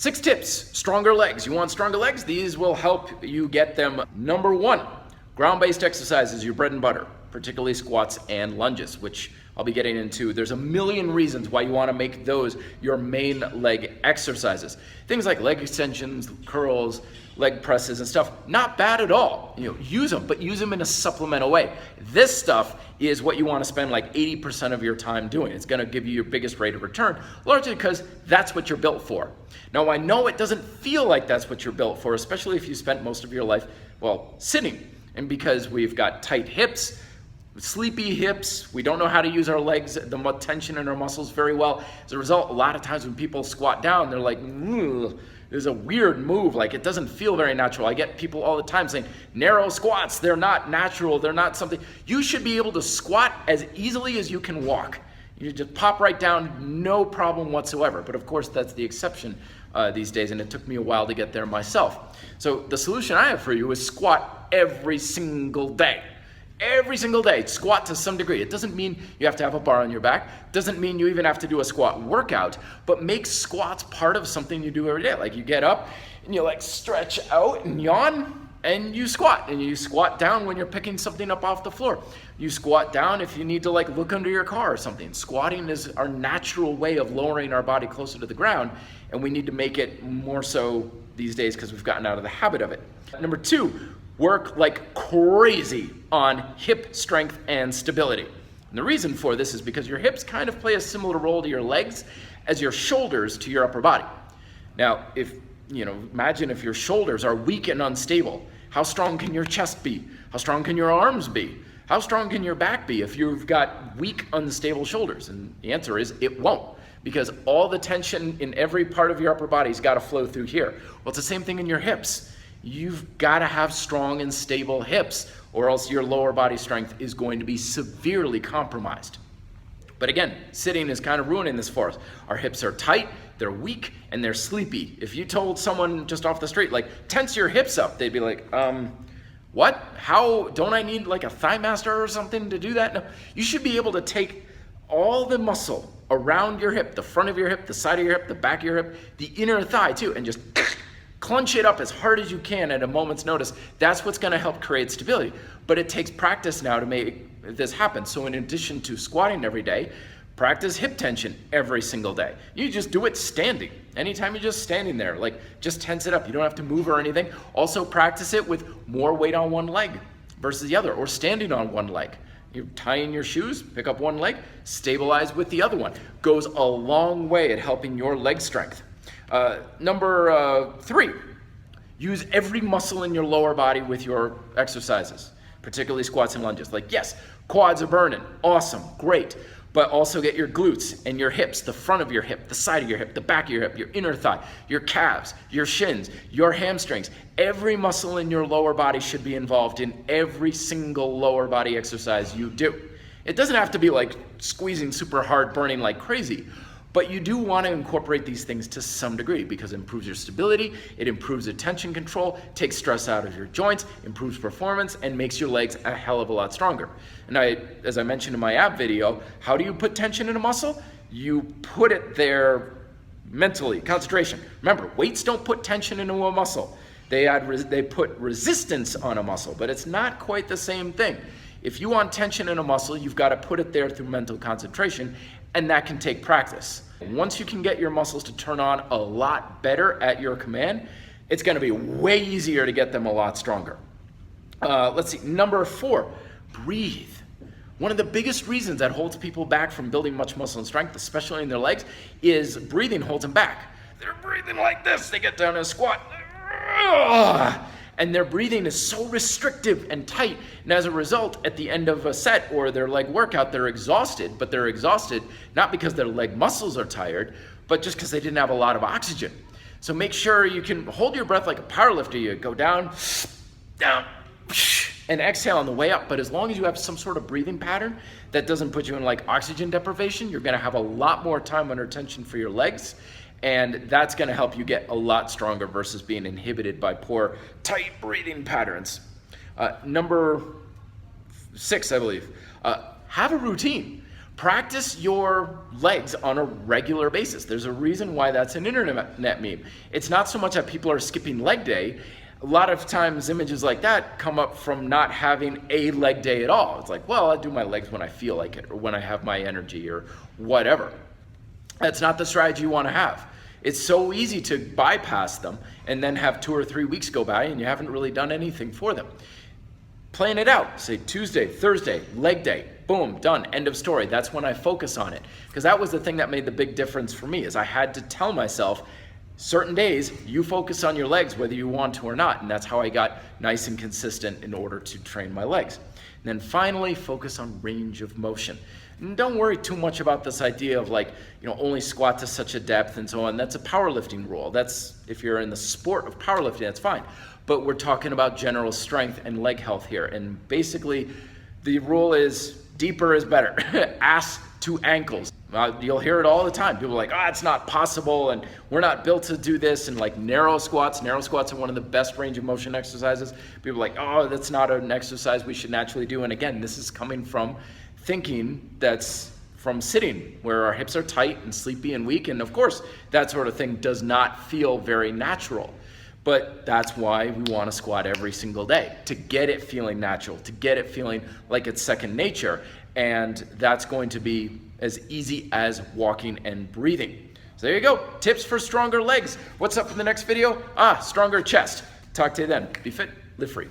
6 tips, stronger legs. You want stronger legs? These will help you get them. Number 1, ground-based exercises, your bread and butter, particularly squats and lunges, which I'll be getting into. There's a million reasons why you want to make those your main leg exercises. Things like leg extensions, curls, leg presses and stuff, not bad at all. Use them, but use them in a supplemental way. This stuff is what you want to spend like 80% of your time doing. It's going to give you your biggest rate of return, largely because that's what you're built for. Now, I know it doesn't feel like that's what you're built for, especially if you spent most of your life, sitting. And because we've got tight hips, sleepy hips, we don't know how to use our legs, the tension in our muscles very well. As a result, a lot of times when people squat down, they're like, there's a weird move, like it doesn't feel very natural. I get people all the time saying, narrow squats, they're not natural, they're not something. You should be able to squat as easily as you can walk. You just pop right down, no problem whatsoever. But of course, that's the exception these days, and it took me a while to get there myself. So the solution I have for you is squat every single day. Every single day, squat to some degree. It doesn't mean you have to have a bar on your back. Doesn't mean you even have to do a squat workout, but make squats part of something you do every day. Like you get up and you like stretch out and yawn and you squat. And you squat down when you're picking something up off the floor. You squat down if you need to like look under your car or something. Squatting is our natural way of lowering our body closer to the ground, and we need to make it more so these days because we've gotten out of the habit of it. Number 2, work like crazy on hip strength and stability. And the reason for this is because your hips kind of play a similar role to your legs as your shoulders to your upper body. Now, imagine if your shoulders are weak and unstable. How strong can your chest be? How strong can your arms be? How strong can your back be if you've got weak, unstable shoulders? And the answer is it won't, because all the tension in every part of your upper body's got to flow through here. Well, it's the same thing in your hips. You've got to have strong and stable hips, or else your lower body strength is going to be severely compromised. But again, sitting is kind of ruining this for us. Our hips are tight, they're weak, and they're sleepy. If you told someone just off the street, like, tense your hips up, they'd be like, what? How? Don't I need like a thigh master or something to do that? No, you should be able to take all the muscle around your hip, the front of your hip, the side of your hip, the back of your hip, the inner thigh too, and just clench it up as hard as you can at a moment's notice. That's what's going to help create stability. But it takes practice now to make this happen. So in addition to squatting every day, practice hip tension every single day. You just do it standing. Anytime you're just standing there, like just tense it up. You don't have to move or anything. Also practice it with more weight on one leg versus the other, or standing on one leg. You're tying your shoes, pick up one leg, stabilize with the other one. Goes a long way at helping your leg strength. Number 3, use every muscle in your lower body with your exercises, particularly squats and lunges. Like, yes, quads are burning, awesome, great, but also get your glutes and your hips, the front of your hip, the side of your hip, the back of your hip, your inner thigh, your calves, your shins, your hamstrings. Every muscle in your lower body should be involved in every single lower body exercise you do. It doesn't have to be like squeezing super hard, burning like crazy. But you do want to incorporate these things to some degree because it improves your stability, it improves your tension control, takes stress out of your joints, improves performance, and makes your legs a hell of a lot stronger. And as I mentioned in my ab video, how do you put tension in a muscle? You put it there mentally, concentration. Remember, weights don't put tension into a muscle. They put resistance on a muscle, but it's not quite the same thing. If you want tension in a muscle, you've got to put it there through mental concentration, and that can take practice. Once you can get your muscles to turn on a lot better at your command, it's going to be way easier to get them a lot stronger. Let's see, number 4, breathe. One of the biggest reasons that holds people back from building much muscle and strength, especially in their legs, is breathing holds them back. They're breathing like this. They get down in a squat. And their breathing is so restrictive and tight, and as a result, at the end of a set or their leg workout, they're exhausted, but they're exhausted not because their leg muscles are tired, but just because they didn't have a lot of oxygen. So make sure you can hold your breath like a powerlifter. You go down, down, and exhale on the way up, but as long as you have some sort of breathing pattern that doesn't put you in like oxygen deprivation, you're gonna have a lot more time under tension for your legs, and that's going to help you get a lot stronger versus being inhibited by poor, tight breathing patterns. Number 6, I believe, have a routine. Practice your legs on a regular basis. There's a reason why that's an internet meme. It's not so much that people are skipping leg day. A lot of times images like that come up from not having a leg day at all. It's like, well, I do my legs when I feel like it, or when I have my energy, or whatever. That's not the strategy you want to have. It's so easy to bypass them and then have 2 or 3 weeks go by and you haven't really done anything for them. Plan it out. Say Tuesday, Thursday, leg day, boom, done, end of story. That's when I focus on it. Because that was the thing that made the big difference for me, is I had to tell myself, certain days, you focus on your legs whether you want to or not. And that's how I got nice and consistent in order to train my legs. And then finally, focus on range of motion. And don't worry too much about this idea of only squat to such a depth and so on. That's a powerlifting rule. That's, if you're in the sport of powerlifting, that's fine. But we're talking about general strength and leg health here. And basically, the rule is deeper is better. Ass to ankles. You'll hear it all the time. People are like, it's not possible, and we're not built to do this. And like narrow squats are one of the best range of motion exercises. People are like, that's not an exercise we should naturally do. And again, this is coming from thinking that's from sitting, where our hips are tight and sleepy and weak. And of course, that sort of thing does not feel very natural. But that's why we want to squat every single day, to get it feeling natural, to get it feeling like it's second nature. And that's going to be as easy as walking and breathing. So there you go. Tips for stronger legs. What's up for the next video? Stronger chest. Talk to you then. Be fit, live free.